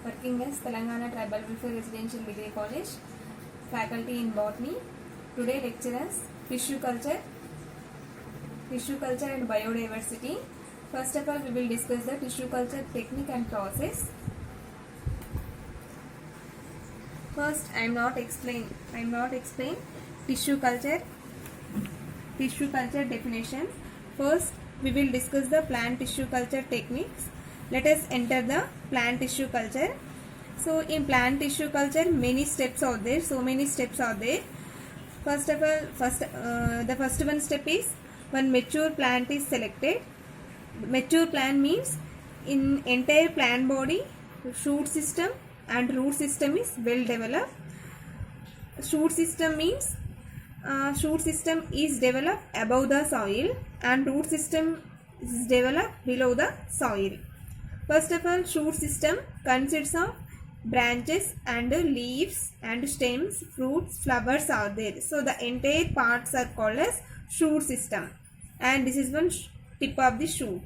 working as Telangana Tribal Welfare Residential Degree College, faculty in Botany. Today lecturers tissue culture and biodiversity. First of all, we will discuss the tissue culture technique and process. First, I am not explain tissue culture definition. First, we will discuss the plant tissue culture techniques. Let us enter the plant tissue culture. So in plant tissue culture, many steps are there. First of all, the first one step is when mature plant is selected. Mature plant means in entire plant body, shoot system and root system is well developed. Shoot system means shoot system is developed above the soil and root system is developed below the soil. First of all, shoot system consists of branches and leaves and stems, fruits, flowers are there. So the entire parts are called as shoot system, and this is one tip of the shoot.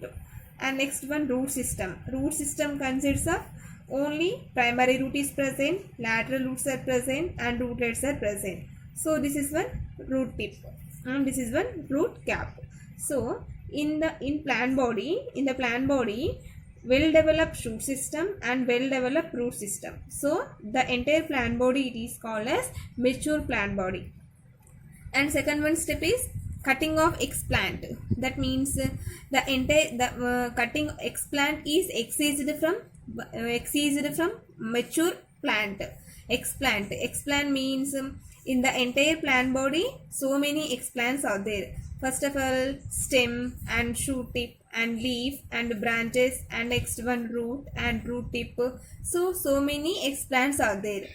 And next one, root system. Root system consists of only primary root is present, lateral roots are present, and rootlets are present. So this is one root tip, and this is one root cap. So in the plant body, well developed shoot system and well developed root system. So the entire plant body, it is called as mature plant body. And second one step is cutting of explant. That means the entire cutting explant is excised from mature plant. Explant means in the entire plant body, so many explants are there. First of all, stem and shoot tip and leaf and branches, and next one root and root tip. So many explants are there.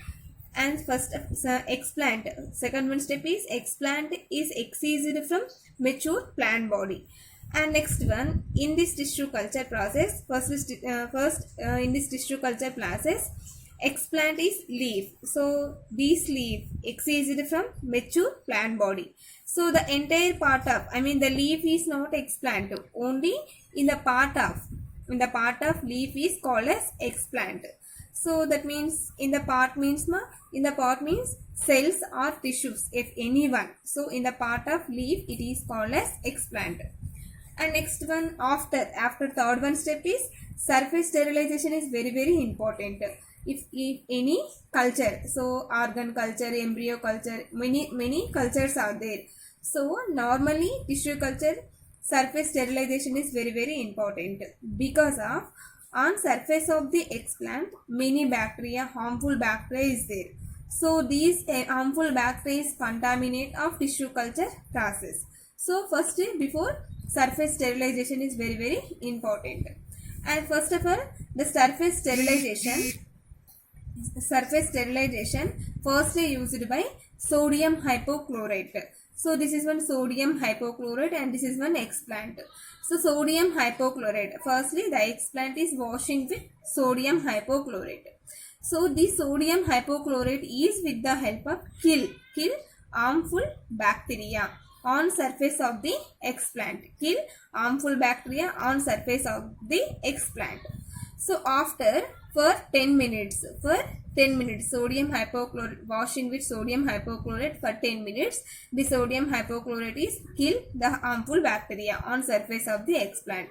And first explant, second one step is explant is excised from mature plant body. And next one, in this tissue culture process, in this tissue culture process, explant is leaf. So this leaf excised from mature plant body. So the entire part of, the leaf is not explant, only in the part of leaf is called as explant. So that means in the part means cells or tissues, if any one. So in the part of leaf, it is called as explant. And next one, after third one step is surface sterilization is very, very important. If any culture, so organ culture, embryo culture, many cultures are there. So normally tissue culture surface sterilization is very, very important, because of on surface of the explant many bacteria, harmful bacteria is there. So these harmful bacteria contaminate of tissue culture process. So first, before surface sterilization is very, very important. And first of all, the surface sterilization firstly used by sodium hypochlorite. So this is one sodium hypochlorite and this is one explant. So sodium hypochlorite, firstly the explant is washing with sodium hypochlorite. So this sodium hypochlorite is with the help of kill harmful bacteria on surface of the explant. Kill harmful bacteria on surface of the explant. So after for 10 minutes, sodium hypochlorite, washing with sodium hypochlorite for 10 minutes, the sodium hypochlorite is kill the harmful bacteria on surface of the explant.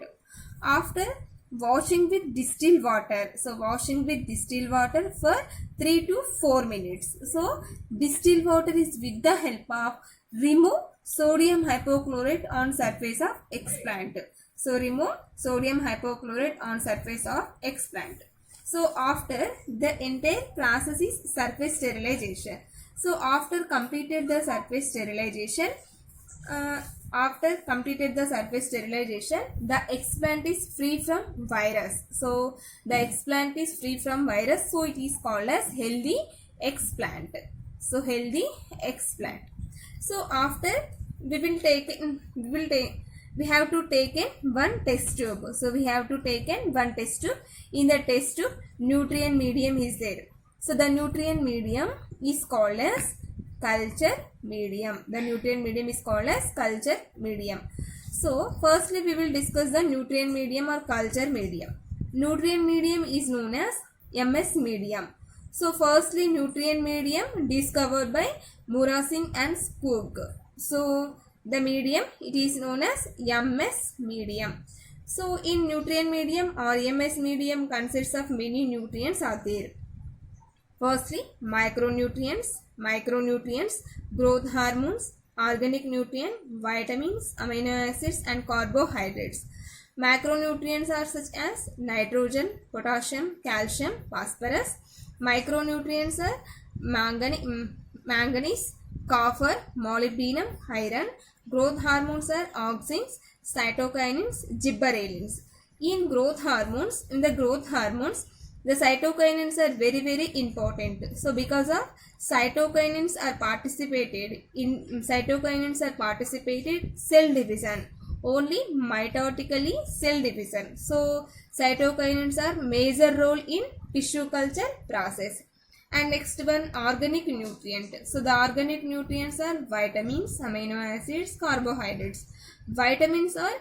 After washing with distilled water, so washing with distilled water for 3 to 4 minutes. So distilled water is with the help of remove sodium hypochlorite on surface of explant. So remove sodium hypochlorite on surface of explant. So after, the entire process is surface sterilization. So after completed the surface sterilization, the explant is free from virus. So the explant is free from virus, so it is called as healthy explant. So healthy explant. So after we have to take one test tube. So we have to take one test tube. In the test tube, nutrient medium is there. So the nutrient medium is called as culture medium. The nutrient medium is called as culture medium. So firstly we will discuss the nutrient medium or culture medium. Nutrient medium is known as MS medium. So firstly nutrient medium discovered by Murasin and Spurg. So the medium it is known as MS medium. So in nutrient medium or MS medium consists of many nutrients are there. Firstly, micronutrients, growth hormones, organic nutrient, vitamins, amino acids and carbohydrates. Macronutrients are such as nitrogen, potassium, calcium, phosphorus. Micronutrients are manganese, copper, molybdenum, iron. Growth hormones are auxins, cytokinins, gibberellins. In the growth hormones, the cytokinins are very important. So because of cytokinins are participated cell division, only mitotically cell division. So cytokinins are major role in tissue culture process. And next one, organic nutrient. So the organic nutrients are vitamins, amino acids, carbohydrates. Vitamins are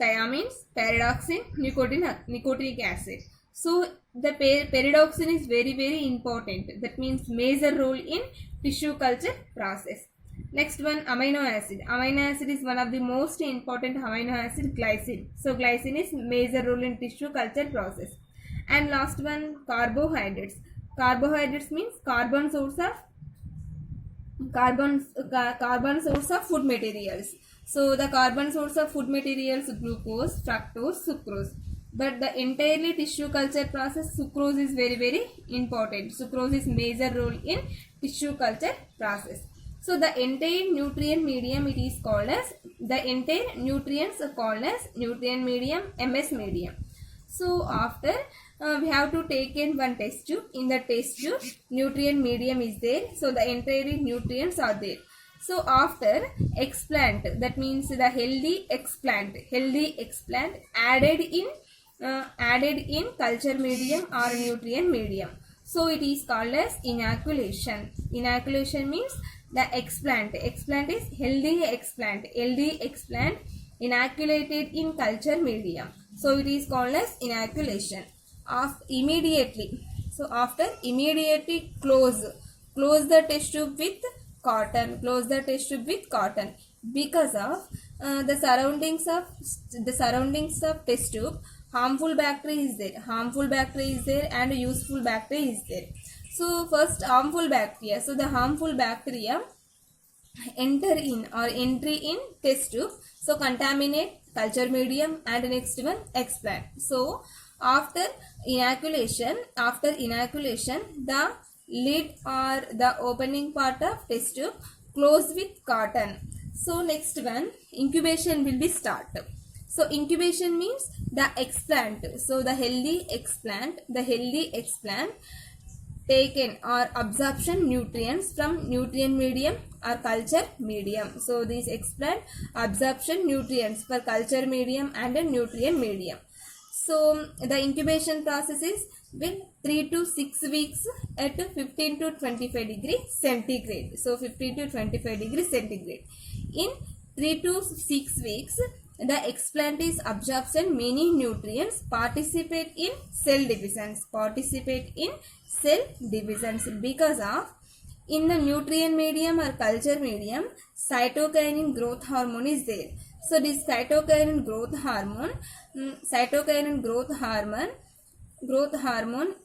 thiamines, pyridoxine, nicotinic acid. So the pyridoxine is very important. That means major role in tissue culture process. Next one, amino acid. Amino acid is one of the most important amino acid, glycine. So glycine is major role in tissue culture process. And last one, carbohydrates. Carbohydrates means carbon source of food materials. So the carbon source of food materials, glucose, fructose, sucrose. But the entirely tissue culture process, sucrose is very important. Sucrose is major role in tissue culture process. So the entire nutrient medium it is called as, the entire nutrients are called as nutrient medium, MS medium. So after we have to take in one test tube. In the test tube nutrient medium is there. So the entire nutrients are there. So after explant, that means the healthy explant added in culture medium or nutrient medium. So it is called as inoculation. Inoculation means the explant is healthy explant inoculated in culture medium. So it is called as inoculation. Immediately close the test tube with cotton. Because of the surroundings of test tube, harmful bacteria is there and useful bacteria is there. So first harmful bacteria. So the harmful bacteria entry in test tube, so contaminate culture medium and next one explant. So after inoculation, the lid or the opening part of test tube close with cotton. So next one, incubation will be start. So incubation means the explant. So the healthy explant taken or absorption nutrients from nutrient medium or culture medium. So this explant absorption nutrients for culture medium and a nutrient medium. So the incubation process is with 3 to 6 weeks at 15 to 25 degree centigrade. So 15 to 25 degree centigrade. In 3 to 6 weeks, the explant is absorption many nutrients, participate in cell divisions because of in the nutrient medium or culture medium, cytokinin growth hormone is there. So this cytokinin growth hormone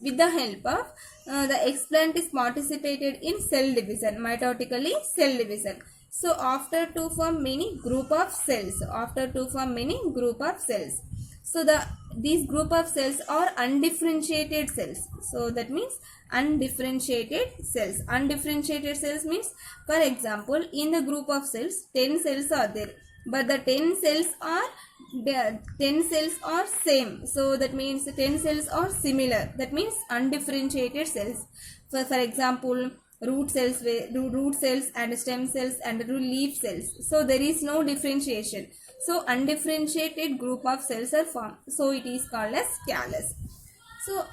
with the help of the explant is participated in cell division, mitotically cell division. So after to form many group of cells. So these group of cells are undifferentiated cells. So that means undifferentiated cells. Undifferentiated cells means, for example, in the group of cells, 10 cells are there, but the 10 cells are same. So that means 10 cells are similar. That means undifferentiated cells. For example, root cells and stem cells and leaf cells. So there is no differentiation. So undifferentiated group of cells are formed. So it is called as callus. So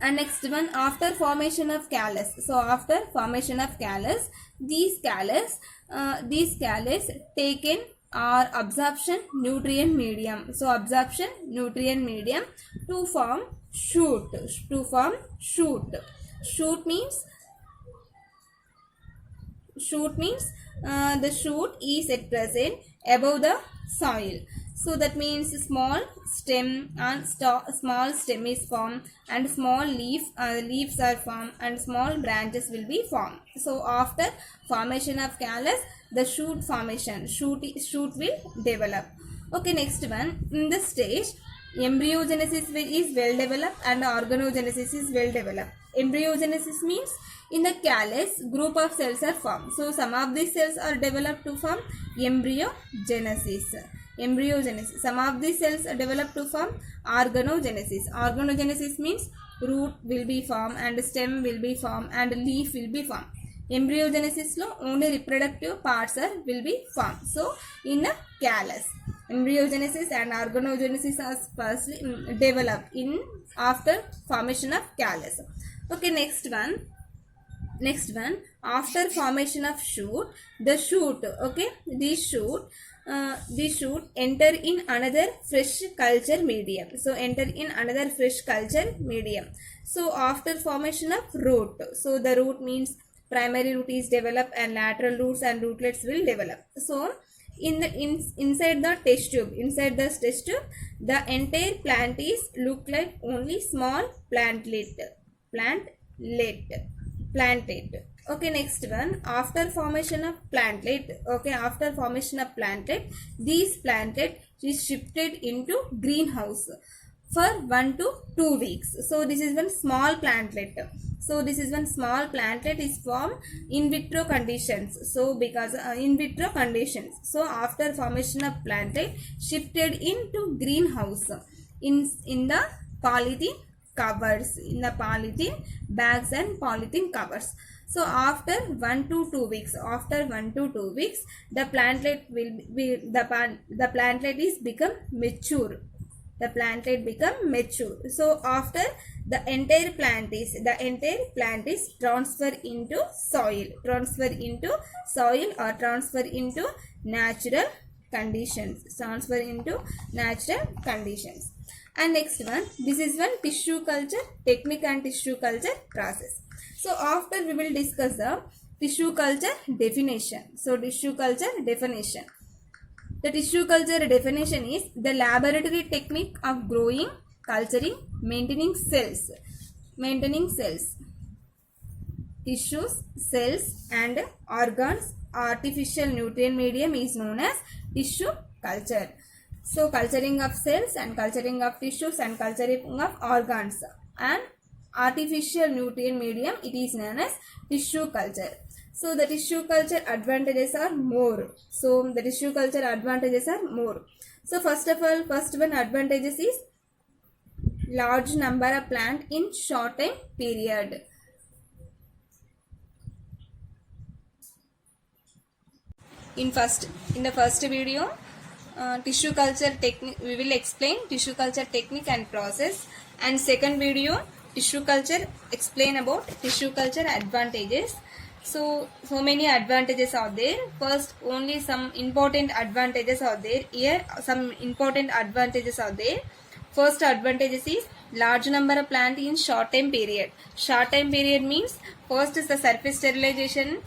and next one, after formation of callus. So after formation of callus, these callus taken or absorption nutrient medium. So absorption nutrient medium to form shoot. To form shoot. Shoot means the shoot is at present above the soil. So that means small stem and small stem is formed, and small leaves are formed, and small branches will be formed. So after formation of callus, the shoot formation, shoot will develop. Okay, next one. In this stage, embryogenesis is well developed and organogenesis is well developed. Embryogenesis means in the callus, group of cells are formed. So some of these cells are developed to form embryogenesis. Some of these cells are developed to form organogenesis. Organogenesis means root will be formed, and stem will be formed, and leaf will be formed. Embryogenesis lo only reproductive parts will be formed. So in the callus, embryogenesis and organogenesis are firstly developed in after formation of callus. Okay, next one, after formation of shoot, the shoot, okay, this shoot enter in another fresh culture medium. So enter in another fresh culture medium. So after formation of root, so the root means primary root is developed, and lateral roots and rootlets will develop. So inside the test tube, the entire plant is look like only small plantlet. Okay, next one, after formation of plantlet, these plantlet is shifted into greenhouse for 1 to 2 weeks. So this is one small plantlet. Is formed in vitro conditions. So because in vitro conditions, so after formation of plantlet shifted into greenhouse in the polythene covers, in the polythene bags and polythene covers. So after 1 to 2 weeks, the plantlet the plantlet is become mature. So after the entire plant is transfer into soil, or transfer into natural conditions. And next one, this is one tissue culture technique and tissue culture process. So after we will discuss the tissue culture definition. So tissue culture definition. The tissue culture definition is the laboratory technique of growing, culturing, maintaining cells, tissues, cells and organs. Artificial nutrient medium is known as tissue culture. So culturing of cells and culturing of tissues and culturing of organs and artificial nutrient medium, it is known as tissue culture. So the tissue culture advantages are more. So first of all, first one advantages is large number of plant in short time period. In the first video, tissue culture technique, we will explain tissue culture technique and process, and second video, tissue culture, explain about tissue culture advantages. So many advantages are there. First, only some important advantages are there. Here some important advantages are there. First advantages is large number of plant in short time period. Short time period means first is the surface sterilization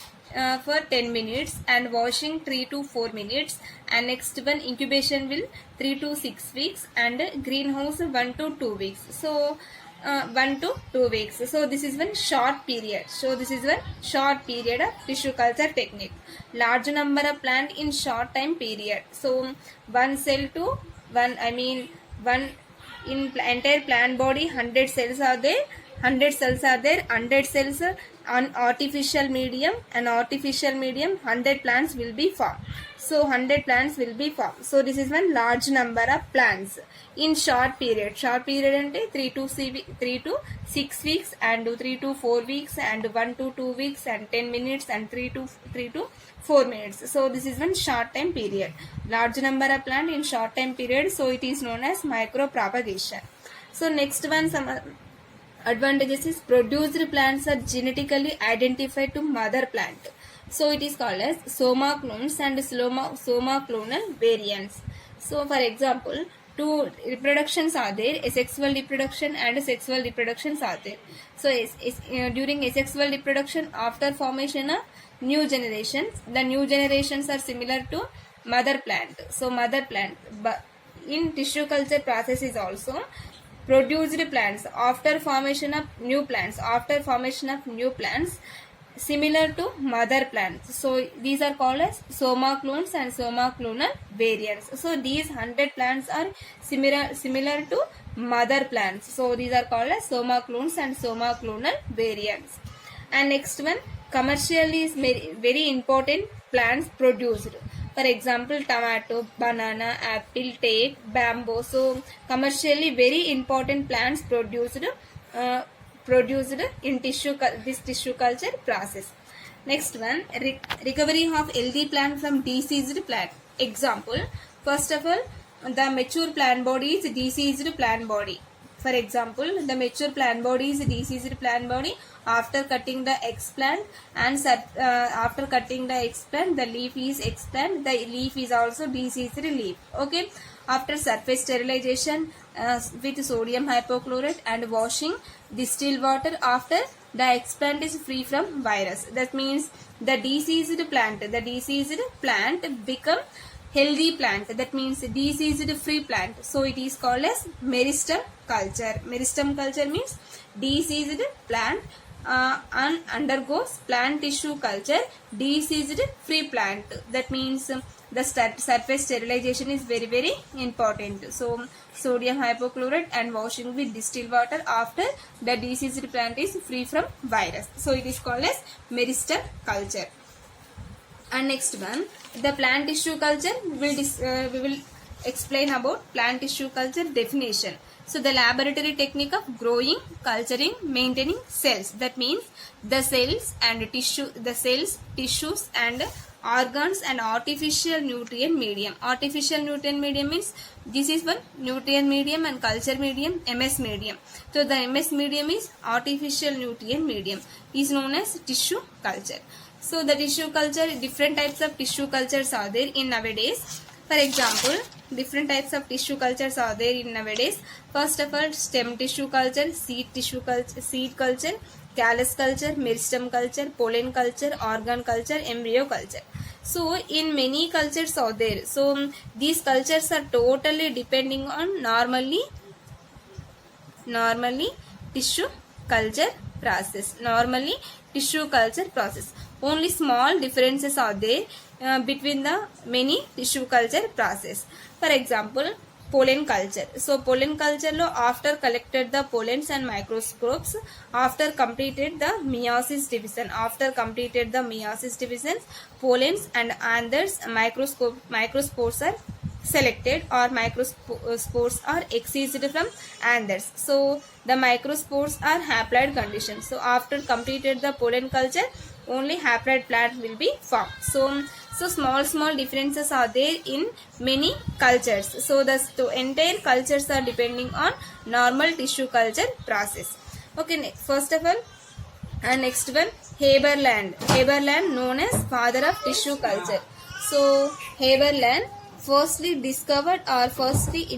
for 10 minutes and washing 3 to 4 minutes, and next one incubation will 3 to 6 weeks and greenhouse 1 to 2 weeks. So 1 to 2 weeks. So this is one short period. of tissue culture technique. Large number of plant in short time period. So one in entire plant body 100 cells are there. 100 cells on artificial medium, 100 plants will be formed. So 100 plants will be formed. So this is one large number of plants in short period. Short period ante 3 to 6 weeks and 3 to 4 weeks and 1 to 2 weeks and 10 minutes and 3 to 4 minutes. So this is one short time period. Large number of plant in short time period. So it is known as micro propagation. So next one, some advantages is produced plants are genetically identified to mother plant. So it is called as soma clones and soma clonal variants. So for example, two reproductions are there, asexual reproduction and sexual reproductions are there. So during asexual reproduction, after formation of new generations, the new generations are similar to mother plant. So mother plant, but in tissue culture process is also produced plants after formation of new plants, similar to mother plants. So these are called as soma clones and soma clonal variants. So these 100 plants are similar to mother plants. So these are called as soma clones and soma clonal variants. And next one, commercially is very important plants produced. For example, tomato, banana, apple, teak, bamboo. So commercially very important plants produced in this tissue culture process. Next one, recovery of healthy plant from diseased plant. Example, first of all, the mature plant body is diseased plant body. For example, the mature plant body is diseased plant body. After cutting the explant the leaf is explant. The leaf is also diseased leaf. Okay. After surface sterilization with sodium hypochlorite and washing distilled water, after the explant is free from virus. That means the diseased plant become healthy plant. That means diseased free plant. So it is called as meristem culture. Meristem culture means diseased plant and undergoes plant tissue culture, diseased free plant. That means the surface sterilization is very, very important. So sodium hypochlorite and washing with distilled water after the diseased plant is free from virus. So it is called as meristem culture. And next one, the plant tissue culture, we will explain about plant tissue culture definition. So the laboratory technique of growing, culturing, maintaining cells. That means the cells, tissues and organs and artificial nutrient medium. Artificial nutrient medium means this is one nutrient medium and culture medium, MS medium. So the MS medium is artificial nutrient medium, is known as tissue culture. So the tissue culture, different types of tissue cultures are there in nowadays. For example, different types of tissue cultures are there in nowadays. First of all, stem tissue culture, seed culture, callus culture, meristem culture, pollen culture, organ culture, embryo culture. So in many cultures are there. So these cultures are totally depending on normally tissue culture process. Only small differences are there between the many tissue culture process. For example, pollen culture. So pollen culture lo after collected the pollens and microscopes, after completed the meiosis division, pollens and others microspores are selected or microspores are excised from anthers. So the microspores are haploid conditions. So after completed the pollen culture, only haploid plant will be formed. So small differences are there in many cultures. So the entire cultures are depending on normal tissue culture process. Okay, first of all, and next one, Haberland known as father of tissue culture. So Haberland firstly discovered or firstly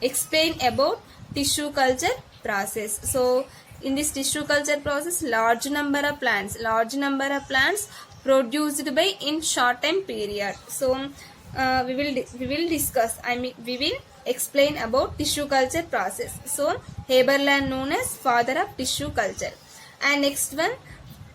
explained about tissue culture process. So in this tissue culture process, large number of plants produced by in short time period. So we will discuss, we will explain about tissue culture process. So Haberland known as father of tissue culture. And next one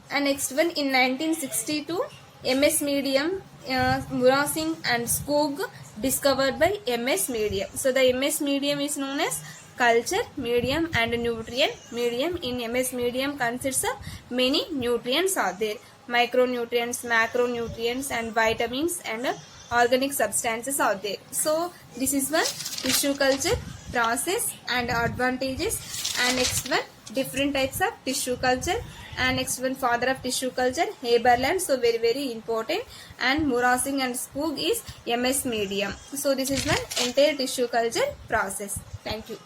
in 1962, MS medium, Murasing and Skoog discovered by MS medium. So the MS medium is known as culture medium and nutrient medium. In MS medium consists of many nutrients are there, micronutrients, macronutrients and vitamins and organic substances are there. So this is one tissue culture process and advantages. And next one, different types of tissue culture. And next one, father of tissue culture, Haberland. So very important. And Murasing and Skoog is MS medium. So this is one entire tissue culture process. Thank you.